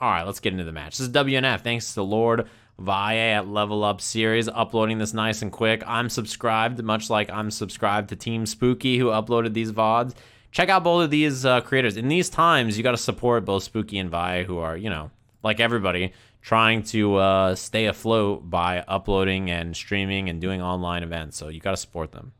All right, let's get into the match. This is WNF. Thanks to Lord Valle at Level Up Series, uploading this nice and quick. I'm subscribed, much like I'm subscribed to Team Spooky, who uploaded these VODs. Check out both of these creators. In these times, you got to support both Spooky and Valle, who are, you know, like everybody, trying to stay afloat by uploading and streaming and doing online events. So you got to support them.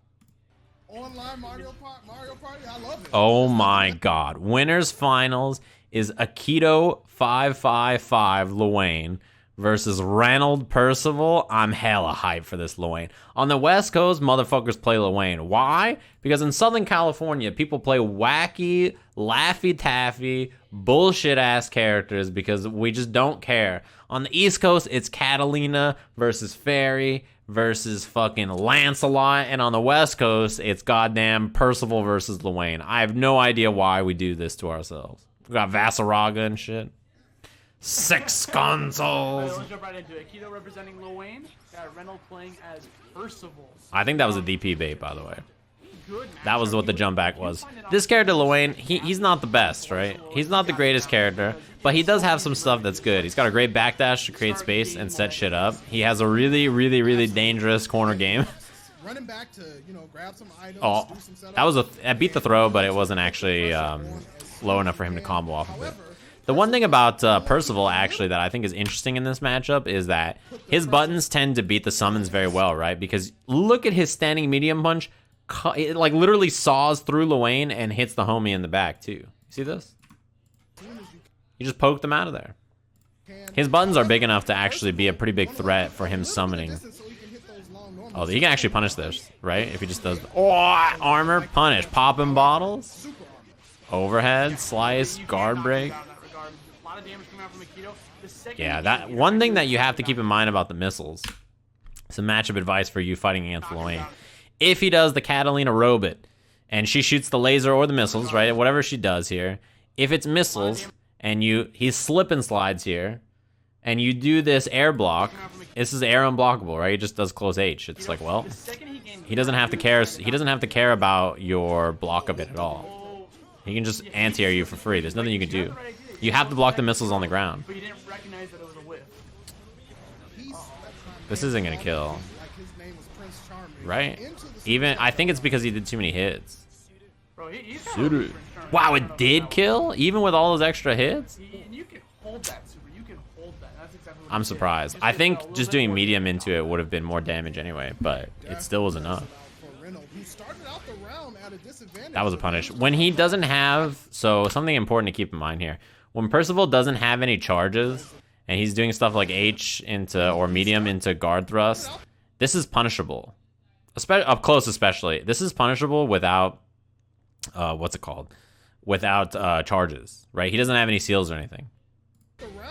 Online Mario Party, I love it. Oh my God. Winners finals is Akito555 Lowain versus Reynald Percival. I'm hella hyped for this Lowain. On the West Coast, motherfuckers play Lowain. Why? Because in Southern California, people play wacky, laffy-taffy, bullshit-ass characters because we just don't care. On the East Coast, it's Catalina versus Fairy versus fucking Lancelot. And on the West Coast, it's goddamn Percival versus Lowain. I have no idea why we do this to ourselves. We got Vasaraga and shit. 6 consoles. Let's jump right into it. Akito representing Lowain. Got Reynald playing as Percival. I think that was a DP bait, by the way. Good. That was what the jump back was. This character, Lowain, he's not the best, right? He's not the greatest character, but he does have some stuff that's good. He's got a great backdash to create space and set shit up. He has a really, really, really dangerous corner game. Running back to, you know, grab some items, Oh, do some setup. that was I beat the throw, but it wasn't actually low enough for him to combo off of it. The one thing about Percival, actually, that I think is interesting in this matchup is that his buttons tend to beat the summons very well, right? Because look at his standing medium punch. It like literally saws through Lowain and hits the homie in the back, too. You see this? He just poked them out of there. His buttons are big enough to actually be a pretty big threat for him summoning. Oh, he can actually punish this, right? If he just does... Oh, armor, punish. Popping bottles. Overhead, slice, guard break. Yeah, that one thing that you have to keep in mind about the missiles. Some matchup advice for you fighting against Lowain. If he does the Catalina robot, and she shoots the laser or the missiles, right? Whatever she does here. If it's missiles, and he slip and slides here, and you do this air block, this is air unblockable, right? He just does close H. It's like, well, he doesn't have to care. He doesn't have to care about your block of it at all. He can just anti-air you for free. There's nothing you can do. You have to block the missiles on the ground. This isn't gonna kill, right? Even I think it's because he did too many hits. Wow, it did kill even with all those extra hits. I'm surprised. I think just doing medium into it would have been more damage anyway, but it still was enough. That was a punish. When he doesn't have, so something important to keep in mind here. When Percival doesn't have any charges, and he's doing stuff like H into, or medium into guard thrust, this is punishable. Up close especially. This is punishable without, what's it called? Without charges, right? He doesn't have any seals or anything.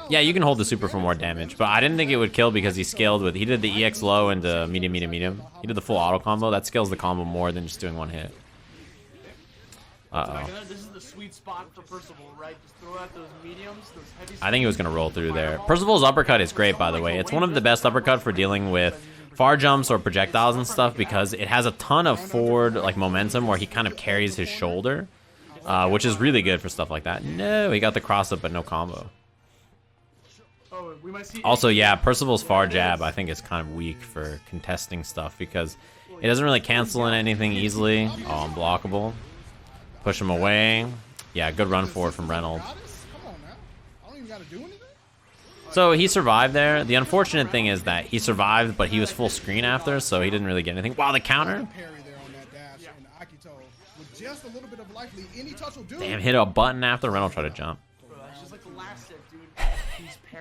Yeah, you can hold the super for more damage, but I didn't think it would kill because he scaled with, he did the EX low into medium, medium, medium. He did the full auto combo. That scales the combo more than just doing one hit. Uh-oh. This is the sweet spot for Percival, right? Just throw out those mediums, those heavy. I think he was going to roll through there. Percival's uppercut is great, by the way. It's one of the best uppercut for dealing with far jumps or projectiles and stuff because it has a ton of forward like momentum where he kind of carries his shoulder, which is really good for stuff like that. No, he got the cross up, but no combo. Also, yeah, Percival's far jab I think is kind of weak for contesting stuff because it doesn't really cancel in anything easily. Oh, unblockable. Push him away. Yeah, good run forward from Reynald. So he survived there. The unfortunate thing is that he survived, but he was full screen after, so he didn't really get anything. Wow, the counter. Damn, hit a button after Reynald tried to jump.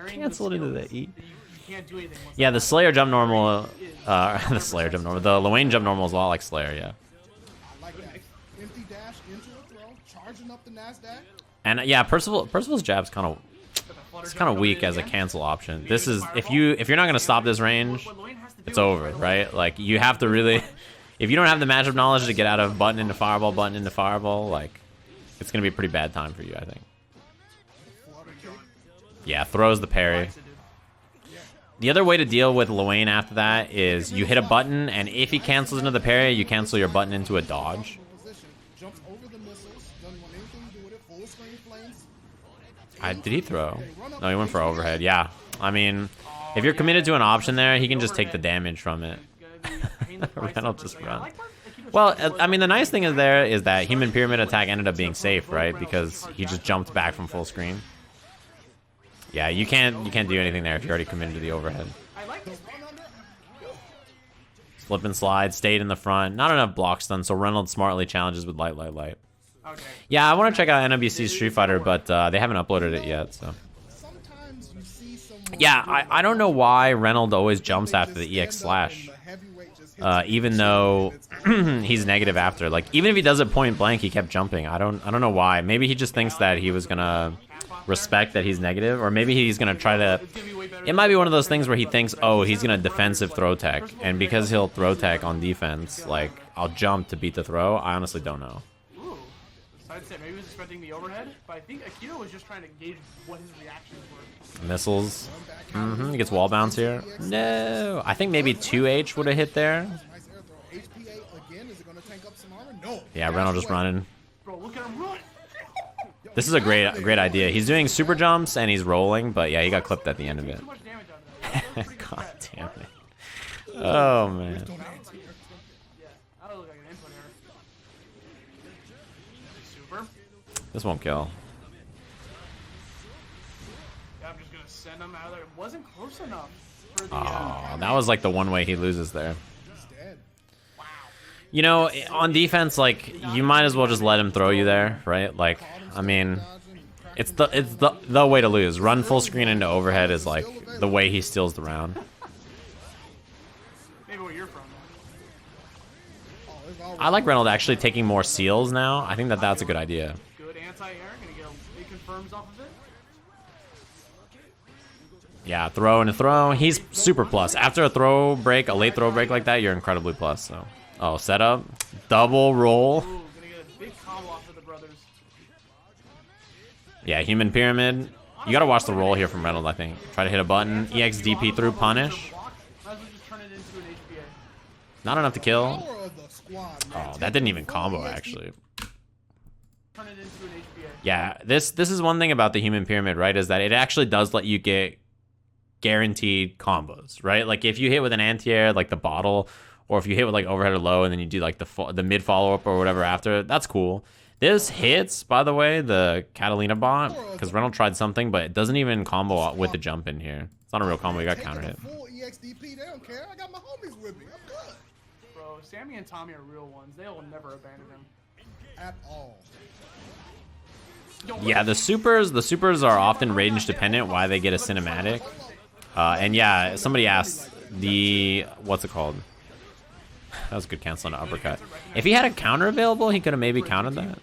Canceled into the E. Yeah, the Slayer jump normal. The Slayer jump normal. The Lowain jump normal is a lot like Slayer, yeah. And yeah, Percival's jab's kind of weak as a cancel option. This is if you're not gonna stop this range, it's over, right? Like you have to really, if you don't have the matchup knowledge to get out of button into fireball, like it's gonna be a pretty bad time for you, I think. Yeah, throws the parry. The other way to deal with Lowain after that is you hit a button, and if he cancels into the parry, you cancel your button into a dodge. Did he throw? No, he went for overhead. Yeah. I mean, if you're committed to an option there, he can just take the damage from it. Reynald just run. Well, I mean, the nice thing is that human pyramid attack ended up being safe, right? Because he just jumped back from full screen. Yeah, you can't do anything there if you're already committed to the overhead. Slip and slide, stayed in the front. Not enough block stun, so Reynolds smartly challenges with light. Okay. Yeah, I want to check out NWC Street Fighter, but they haven't uploaded it yet, so. Yeah, I don't know why Reynolds always jumps after the EX slash. Even though he's negative after. Like, even if he does it point blank, he kept jumping. I don't know why. Maybe he just thinks that he was gonna respect that he's negative, or maybe he's gonna try to. It might be one of those things where he thinks, oh, he's gonna defensive throw tech, and because he'll throw tech on defense, like, I'll jump to beat the throw. I honestly don't know. Ooh, so I'd say maybe he was expecting the overhead, but I think Akito was just trying to gauge what his reactions were. Missiles. He gets wall bounce here. No, I think maybe 2H would have hit there. Yeah, Reynald just running. Bro, look at him run. This is a great idea. He's doing super jumps and he's rolling, but yeah, he got clipped at the end of it. God damn it. Oh, man. This won't kill. Yeah, I'm just gonna send him out of there. It wasn't close enough for the, oh, that was like the one way he loses there. You know, on defense, like, you might as well just let him throw you there, right? Like, I mean, it's the way to lose. Run full screen into overhead is like the way he steals the round. Maybe where you're from. I like Reynolds actually taking more seals now. I think that's a good idea. Good anti-air, gonna get it confirms off of it. Yeah, throw and a throw. He's super plus. After a throw break, a late throw break like that, you're incredibly plus. So, oh, setup, double roll. Ooh, gonna get a big combo off of the brothers. Yeah, human pyramid. You gotta watch the roll here from Reynolds, I think. Try to hit a button. EXDP through punish. Not enough to kill. Oh, that didn't even combo, actually. Yeah, this is one thing about the human pyramid, right? Is that it actually does let you get guaranteed combos, right? Like if you hit with an anti-air, like the bottle, or if you hit with like overhead or low, and then you do like the mid follow-up or whatever after, that's cool. This hits, by the way, the Catalina bot, because Reynolds tried something, but it doesn't even combo with the jump in here. It's not a real combo, you got counter hit. Bro, Sammy and Tommy are real ones. They will never abandon him. At all. Yeah, the supers are often range dependent, why they get a cinematic. And yeah, somebody asked what's it called? That was a good cancel on an uppercut. If he had a counter available, he could have maybe countered that,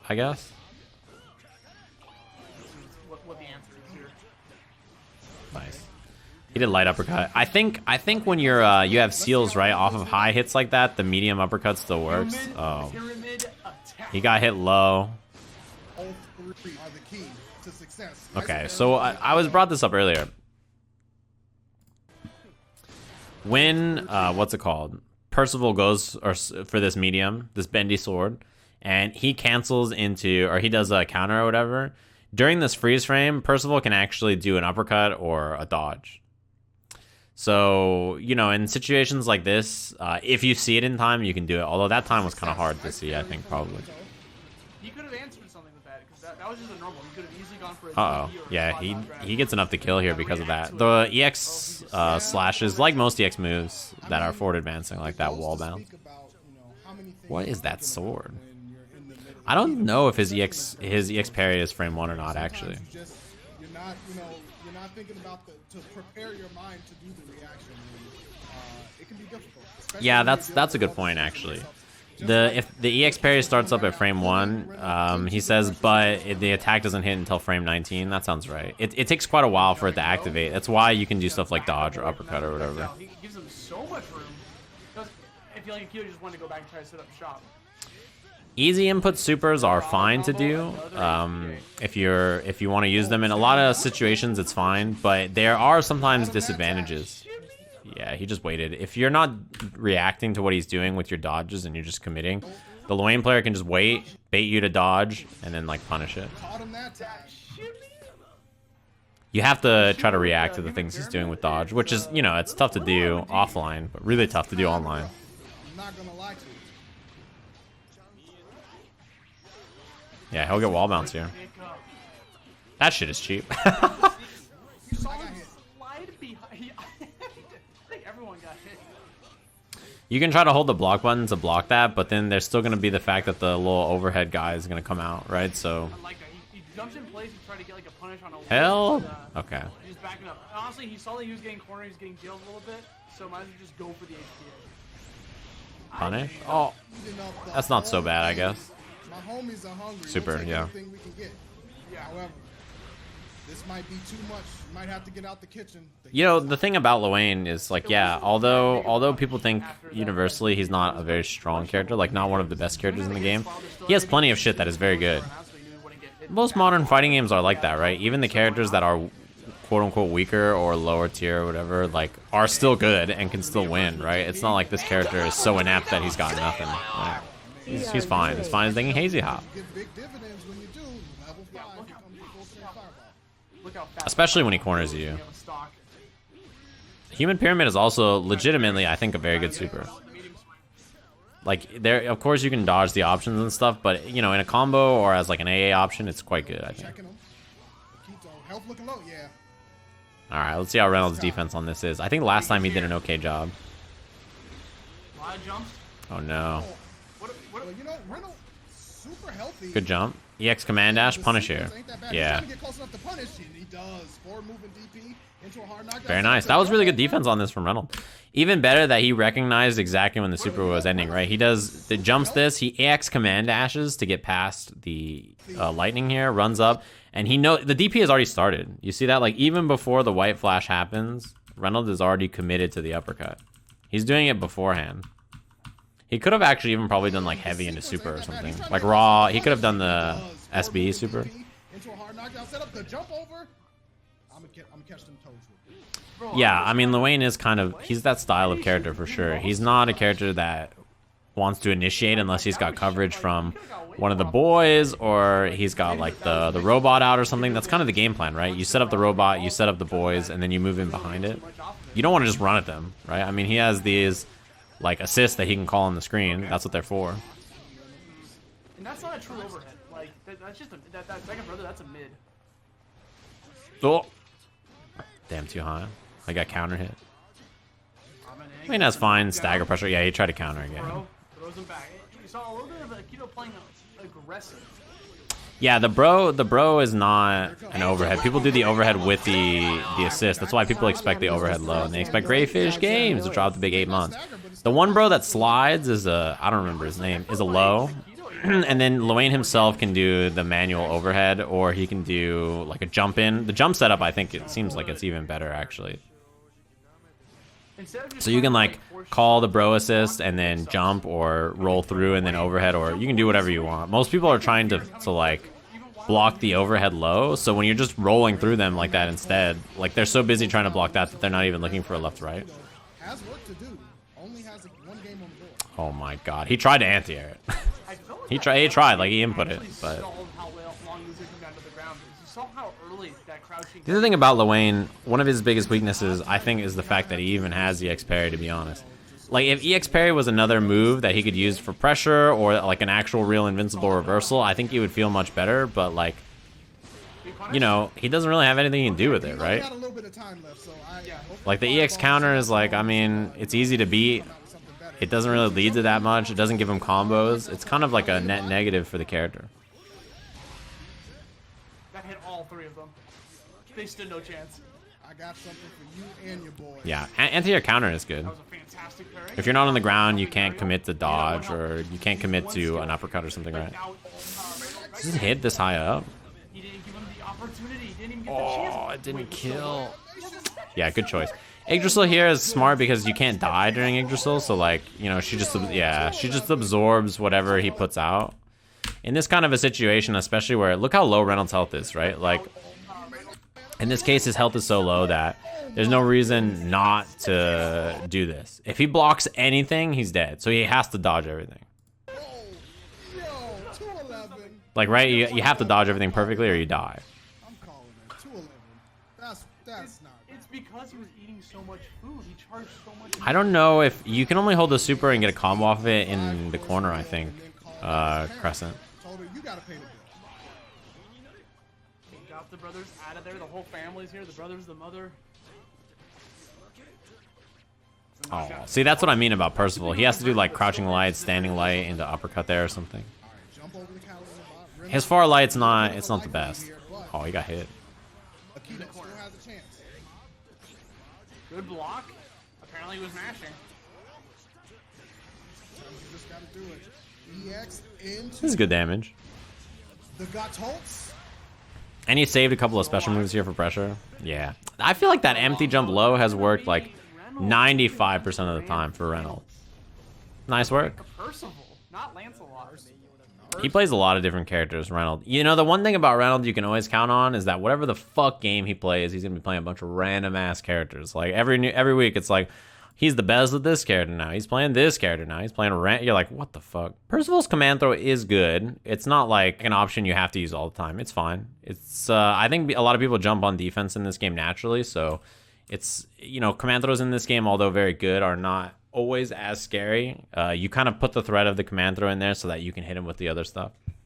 I guess. What the answer is here. Nice. He did light uppercut. I think when you have seals right off of high hits like that, the medium uppercut still works. Oh, he got hit low. Okay, so I was brought this up earlier. When what's it called? Percival goes for this medium, this bendy sword, and he cancels into, or he does a counter or whatever. During this freeze frame, Percival can actually do an uppercut or a dodge. So, you know, in situations like this, if you see it in time, you can do it. Although that time was kind of hard to see, I think, probably. He could have answered something with that, because that was just a normal. He could have easily gone for a uh-oh. Yeah, he gets enough to kill here because of that. The EX slashes, like most EX moves that are forward advancing, like that wall bound. What is that sword? I don't know if his EX parry is frame 1 or not, actually. You're not thinking about to prepare your mind to do the reaction. It can be difficult. Yeah, that's a good point, actually. If the EX parry starts up at frame 1, he says, but the attack doesn't hit until frame 19. That sounds right. It takes quite a while for it to activate. That's why you can do stuff like dodge or uppercut or whatever. He gives him so much room. I feel like Akito just wanted to go back and try to set up shop. Easy input supers are fine to do if you want to use them. In a lot of situations, it's fine, but there are sometimes disadvantages. Yeah, he just waited. If you're not reacting to what he's doing with your dodges and you're just committing, the Lowain player can just wait, bait you to dodge, and then like punish it. You have to try to react to the things he's doing with dodge, which is, you know, it's tough to do offline, but really tough to do online. I'm not gonna lie to you. Yeah, he'll get wall bounce here. That shit is cheap. You saw him slide behind. I think everyone got hit. You can try to hold the block button to block that, but then there's still going to be the fact that the little overhead guy is going to come out, right? So. I like that. He jumps in place and tries to get like a punish on a wall. Hell. Okay. He's backing up. Honestly, he saw that he was getting cornered. He's getting jailed a little bit. So might as well just go for the HPA. Punish? Oh. That's not so bad, I guess. My homies are hungry. Super, We'll take yeah. everything we can get. However, this might be too much. You might have to get out the kitchen. You know, the thing about Lowain is, like, yeah, although people think universally he's not a very strong character, like, not one of the best characters in the game, he has plenty of shit that is very good. Most modern fighting games are like that, right? Even the characters that are quote-unquote weaker or lower tier or whatever, like, are still good and can still win, right? It's not like this character is so inept that he's got nothing. Right? He's fine. He's fine as thinking hazy hop. Especially when he corners you. Human Pyramid is also legitimately, I think, a very good super. Like, there, of course, you can dodge the options and stuff, but, you know, in a combo or as like an AA option, it's quite good, I think. All right, let's see how Reynolds' defense on this is. I think last time he did an okay job. Oh no. Good jump. EX command dash, punish here. Yeah. Very nice. That was really good defense on this from Reynald. Even better that he recognized exactly when the super was ending, right? He does, the jumps this, he EX command dashes to get past the lightning here, runs up, and he knows, the DP has already started. You see that? Like, even before the white flash happens, Reynald is already committed to the uppercut. He's doing it beforehand. He could have actually even probably done like heavy into super or something. Like raw, he could have done the SB super. Yeah, I mean, Lowain is kind of, he's that style of character for sure. He's not a character that wants to initiate unless he's got coverage from one of the boys or he's got like the robot out or something. That's kind of the game plan, right? You set up the robot, you set up the boys, and then you move in behind it. You don't want to just run at them, right? I mean, he has these like assists that he can call on the screen. That's what they're for. And that's not a true overhead. Like that's just that second brother. That's a mid. Oh, damn, too high. I got counter hit. I mean, that's fine. Stagger pressure. Yeah, he tried to counter again. Throws him back. You saw a little bit of Akito playing aggressive. Yeah, the bro is not an overhead. People do the overhead with the assist. That's why people expect the overhead low, and they expect Greyfish Games to drop the big 8 months. The one bro that slides is a, I don't remember his name, is a low. And then Lowain himself can do the manual overhead, or he can do like a jump in. The jump setup, I think it seems like it's even better actually. So you can like call the bro assist and then jump or roll through and then overhead, or you can do whatever you want. Most people are trying to like block the overhead low, so when you're just rolling through them like that instead, like they're so busy trying to block that they're not even looking for a left right. Oh my god, he tried to anti-air it. he tried, like he input it, but the other thing about Lowain, one of his biggest weaknesses, I think, is the fact that he even has EX parry, to be honest. Like, if EX parry was another move that he could use for pressure or, like, an actual real invincible reversal, I think he would feel much better, but, like, you know, he doesn't really have anything he can do with it, right? Like, the EX counter is, like, I mean, it's easy to beat. It doesn't really lead to that much. It doesn't give him combos. It's kind of like a net negative for the character. That hit all three of them. They stood no chance. I got something for you and your boy. Yeah, anti-air counter is good. That was a fantastic parry. If you're not on the ground, you can't commit to dodge, or you can't commit to an uppercut or something, right? Does it hit this high up? He didn't give him the opportunity. He didn't even get the chance. Oh, it didn't kill. Yeah, good choice. Yggdrasil here is smart because you can't die during Yggdrasil, so like, you know, she just absorbs whatever he puts out. In this kind of a situation, especially where, look how low Reynolds' health is, right? Like, in this case, his health is so low that there's no reason not to do this. If he blocks anything, he's dead, so he has to dodge everything. Like, right, you have to dodge everything perfectly or you die. because he was eating so much food. He charged so much. I don't know if you can only hold the super and get a combo off of it in the corner, I think. Crescent. Told her, you gotta pay the bill. Got the brothers out of there. The whole family's here. The brothers, the mother. Oh, see, that's what I mean about Percival. He has to do like crouching light, standing light, into uppercut there or something. Jump over the counter in the bottom. His far light's not, it's not the best. Oh, he got hit. Akito still has a chance. Good block. Apparently he was mashing. Sometimes you just gotta do it. EX into This is good damage. the Gatolts. And he saved a couple of special moves here for pressure. Yeah. I feel like that empty jump low has worked like 95% of the time for Reynald. Nice work. Percival, not Lancelot. He plays a lot of different characters, Reynald. You know, the one thing about Reynald you can always count on is that whatever the fuck game he plays, he's going to be playing a bunch of random-ass characters. Like, every week, it's like, he's the best with this character now. He's playing this character now. He's playing a You're like, what the fuck? Percival's command throw is good. It's not like an option you have to use all the time. It's fine. It's I think a lot of people jump on defense in this game naturally, so it's, you know, command throws in this game, although very good, are not always as scary. You kind of put the threat of the command throw in there so that you can hit him with the other stuff.